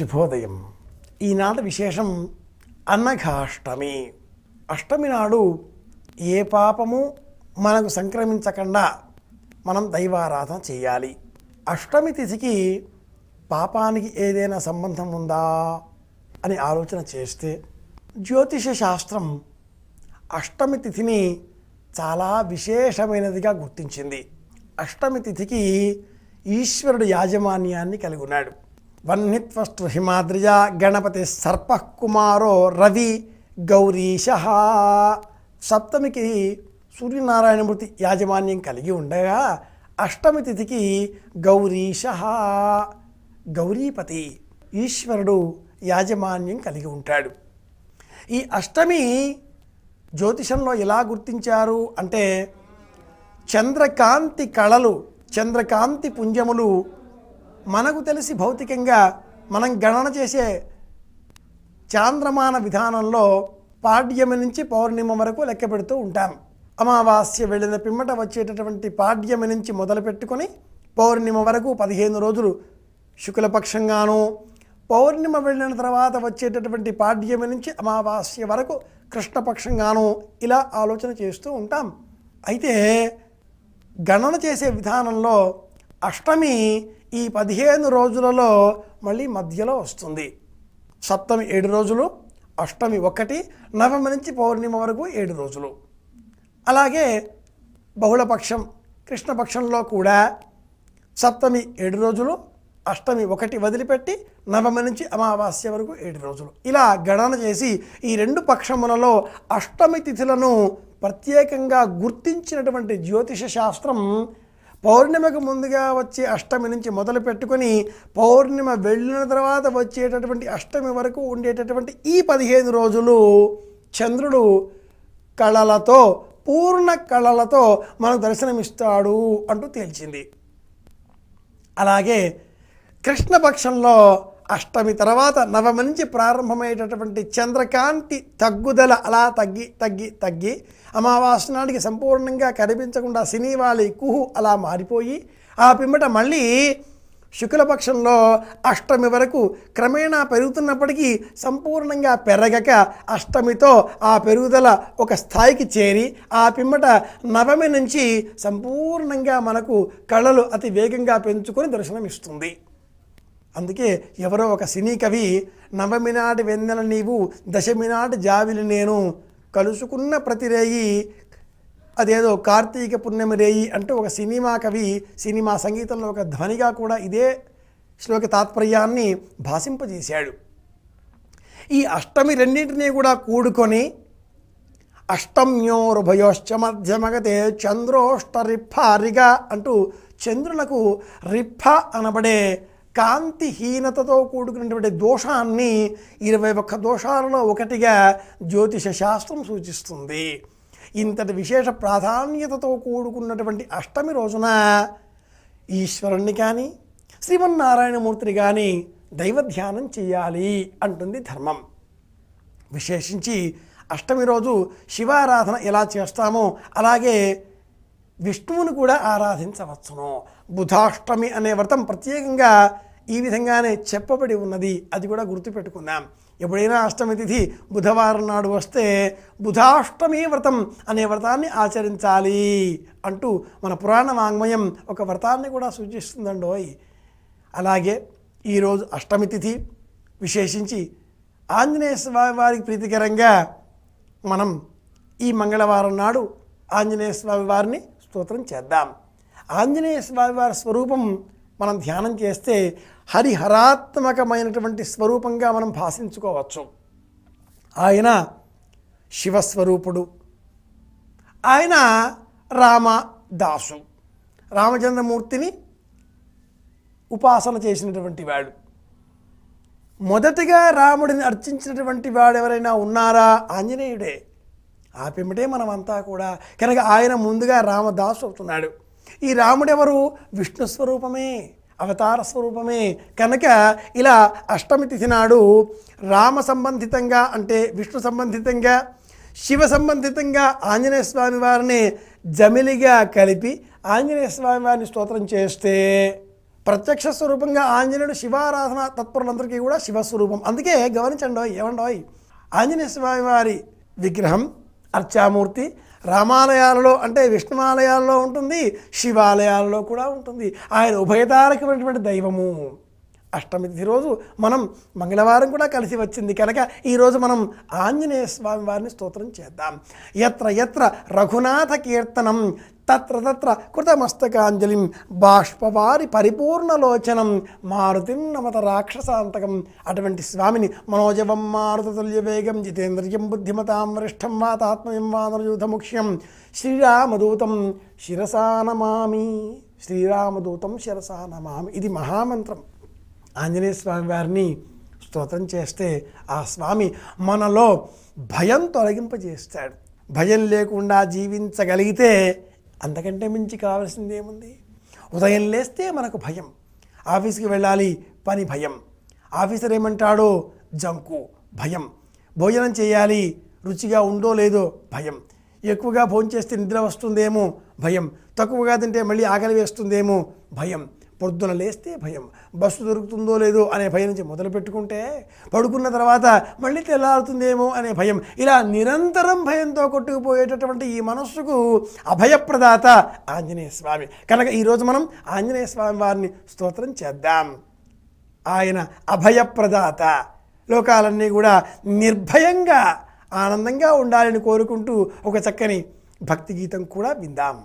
శుభోదయం. ఈనాటి విశేషం అనఘాష్టమి. అష్టమి నాడు ఏ పాపము మనకు సంక్రమించకుండా మనం దైవారాధన చేయాలి. అష్టమి తిథికి పాపానికి ఏదైనా సంబంధం ఉందా అని ఆలోచన చేస్తే జ్యోతిష శాస్త్రం అష్టమి తిథిని చాలా విశేషమైనదిగా గుర్తించింది. అష్టమి తిథికి ఈశ్వరుడు యాజమాన్యాన్ని కలిగి ఉన్నాడు. వన్నిత్వస్తు హిమాద్రిజ గణపతి సర్ప కుమారో రవి గౌరీశ. సప్తమికి సూర్యనారాయణమూర్తి యాజమాన్యం కలిగి ఉండగా అష్టమి తిథికి గౌరీశ గౌరీపతి ఈశ్వరుడు యాజమాన్యం కలిగి ఉంటాడు. ఈ అష్టమి జ్యోతిషంలో ఎలా గుర్తించారు అంటే చంద్రకాంతి కళలు, చంద్రకాంతి పుంజములు మనకు తెలిసి భౌతికంగా మనం గణన చేసే చాంద్రమాన విధానంలో పాడ్యమి నుంచి పౌర్ణిమ వరకు లెక్క పెడుతూ ఉంటాం. అమావాస్య వెళ్ళిన పిమ్మట వచ్చేటటువంటి పాడ్యమి నుంచి మొదలుపెట్టుకొని పౌర్ణిమ వరకు 15 రోజులు శుక్లపక్షంగాను, పౌర్ణిమ వెళ్ళిన తర్వాత వచ్చేటటువంటి పాడ్యమి నుంచి అమావాస్య వరకు కృష్ణపక్షంగాను ఇలా ఆలోచన చేస్తూ ఉంటాం. అయితే గణన చేసే విధానంలో అష్టమి ఈ 15 రోజులలో మళ్ళీ మధ్యలో వస్తుంది. సప్తమి 7 రోజులు, అష్టమి 1, నవమి నుంచి పౌర్ణిమ వరకు 7 రోజులు. అలాగే బహుళపక్షం కృష్ణపక్షంలో కూడా సప్తమి 7 రోజులు, అష్టమి 1 వదిలిపెట్టి నవమి నుంచి అమావాస్య వరకు 7 రోజులు. ఇలా గణన చేసి ఈ 2 పక్షములలో అష్టమి తిథులను ప్రత్యేకంగా గుర్తించినటువంటి జ్యోతిష శాస్త్రం పౌర్ణిమకు ముందుగా వచ్చే అష్టమి నుంచి మొదలు పెట్టుకొని పౌర్ణిమ వెళ్ళిన తర్వాత వచ్చేటటువంటి అష్టమి వరకు ఉండేటటువంటి ఈ 15 రోజులు చంద్రుడు కళలతో, పూర్ణ కళలతో మనకు దర్శనమిస్తాడు అంటూ తేల్చింది. అలాగే కృష్ణపక్షంలో అష్టమి తర్వాత నవమి నుంచి ప్రారంభమయ్యేటటువంటి చంద్రకాంతి తగ్గుదల అలా తగ్గి అమావాస్య నాటికి సంపూర్ణంగా కనిపించకుండా సినీవాలి కుహు అలా మారిపోయి ఆ పిమ్మట మళ్ళీ శుక్లపక్షంలో అష్టమి వరకు క్రమేణా పెరుగుతున్నప్పటికీ సంపూర్ణంగా పెరగక అష్టమితో ఆ పెరుగుదల ఒక స్థాయికి చేరి ఆ పిమ్మట నవమి నుంచి సంపూర్ణంగా మనకు కళలు అతి వేగంగా పెంచుకొని దర్శనమిస్తుంది. అందుకే ఎవరో ఒక సినీ కవి నవమి నాటి వెన్నెల నీవు, దశమి నాటి జావిలి నేను, కలుసుకున్న ప్రతి రేయి అదేదో కార్తీక పుణ్యమి రేయి అంటూ ఒక సినిమా కవి సినిమా సంగీతంలో ఒక ధ్వనిగా కూడా ఇదే శ్లోక తాత్పర్యాన్ని భాషింపజేశాడు. ఈ అష్టమి రెండింటినీ కూడా కూడుకొని అష్టమ్యోరుభయోశ్చ మధ్యమగతే చంద్రోష్టరిఫారిగా అంటూ చంద్రులకు రిఫ అనబడే కాంతిహీనతతో కూడుకున్నటువంటి దోషాన్ని 21 దోషాలలో ఒకటిగా జ్యోతిష శాస్త్రం సూచిస్తుంది. ఇంతటి విశేష ప్రాధాన్యతతో కూడుకున్నటువంటి అష్టమి రోజున ఈశ్వరుణ్ణి కానీ శ్రీమన్నారాయణమూర్తిని కానీ దైవధ్యానం చేయాలి అంటుంది ధర్మం. విశేషించి అష్టమి రోజు శివారాధన ఎలా చేస్తామో అలాగే విష్ణువుని కూడా ఆరాధించవచ్చును. బుధాష్టమి అనే వ్రతం ప్రత్యేకంగా ఈ విధంగానే చెప్పబడి ఉన్నది, అది కూడా గుర్తుపెట్టుకుందాం. ఎప్పుడైనా అష్టమి తిథి బుధవారం నాడు వస్తే బుధాష్టమి వ్రతం అనే వ్రతాన్ని ఆచరించాలి అంటూ మన పురాణ వాంగ్మయం ఒక వ్రతాన్ని కూడా సూచిస్తుందండోయ్. అలాగే ఈరోజు అష్టమి తిథి విశేషించి ఆంజనేయ స్వామి వారికి ప్రీతికరంగా మనం ఈ మంగళవారం నాడు ఆంజనేయ స్వామి వారిని స్తోత్రం చేద్దాం. ఆంజనేయ స్వామి వారి స్వరూపం మనం ధ్యానం చేస్తే హరిహరాత్మకమైనటువంటి స్వరూపంగా మనం భాషించుకోవచ్చు. ఆయన శివస్వరూపుడు, ఆయన రామదాసు, రామచంద్రమూర్తిని ఉపాసన చేసినటువంటి వాడు. మొదటిగా రాముడిని అర్చించినటువంటి వాడు ఎవరైనా ఉన్నారా? ఆంజనేయుడే. ఆ పిమ్మటే మనమంతా కూడా. కనుక ఆయన ముందుగా రామదాసు అవుతున్నాడు. ఈ రాముడెవరు? విష్ణు స్వరూపమే, అవతార స్వరూపమే. కనుక ఇలా అష్టమి తిథి నాడు రామ సంబంధితంగా అంటే విష్ణు సంబంధితంగా, శివ సంబంధితంగా ఆంజనేయ స్వామి వారిని జమిలిగా కలిపి ఆంజనేయ స్వామి వారిని స్తోత్రం చేస్తే ప్రత్యక్ష స్వరూపంగా ఆంజనేయుడు శివారాధన తత్పరులందరికీ కూడా శివస్వరూపం. అందుకే గమనించండి, ఏమండోయ్, ఆంజనేయ స్వామి వారి విగ్రహం అర్చామూర్తి రామాలయాలలో అంటే విష్ణువాలయాల్లో ఉంటుంది, శివాలయాలలో కూడా ఉంటుంది. ఆయన ఉభయతారకమైనటువంటి దైవము. అష్టమి తిథి రోజు మనం మంగళవారం కూడా కలిసి వచ్చింది కనుక ఈరోజు మనం ఆంజనేయ స్వామి వారిని స్తోత్రం చేద్దాం. యత్ర యత్ర రఘునాథ కీర్తనం తత్ర తత్ర కృతమస్తకాంజలిం బాష్పవారి పరిపూర్ణలోచనం మారుతిం నమత రాక్షసాంతకం. అటువంటి స్వామిని మనోజవం మారుతతుల్య వేగం జితేంద్రియం బుద్ధిమతాం వరిష్టం వాతాత్మయం వానరయూధముఖ్యం శ్రీరామదూతం శిరసా నమామి. శ్రీరామదూతం శిరసా నమామి. ఇది మహామంత్రం. ఆంజనేయ స్వామి వారిని స్తోత్రం చేస్తే ఆ స్వామి మనలో భయం తొలగింపజేస్తాడు. భయం లేకుండా జీవించగలిగితే అంతకంటే మించి కావాల్సింది ఏముంది? ఉదయం లేస్తే మనకు భయం, ఆఫీస్కి వెళ్ళాలి పని భయం, ఆఫీసర్ ఏమంటాడో జంకు భయం, భోజనం చేయాలి రుచిగా ఉందో లేదో భయం, ఎక్కువగా భోజనం చేస్తే నిద్ర వస్తుందేమో భయం, తక్కువగా తింటే మళ్ళీ ఆకలి వేస్తుందేమో భయం, పొద్దున లేస్తే భయం, బస్సు దొరుకుతుందో లేదో అనే భయం నుంచి మొదలు పెట్టుకుంటే పడుకున్న తర్వాత మళ్ళీ తెల్లారుతుందేమో అనే భయం, ఇలా నిరంతరం భయంతో కొట్టుకుపోయేటటువంటి ఈ మనస్సుకు అభయప్రదాత ఆంజనేయ స్వామి. కనుక ఈరోజు మనం ఆంజనేయ స్వామి వారిని స్తోత్రం చేద్దాం. ఆయన అభయప్రదాత, లోకాలన్నీ కూడా నిర్భయంగా ఆనందంగా ఉండాలని కోరుకుంటూ ఒక చక్కని భక్తి గీతం కూడా విందాం.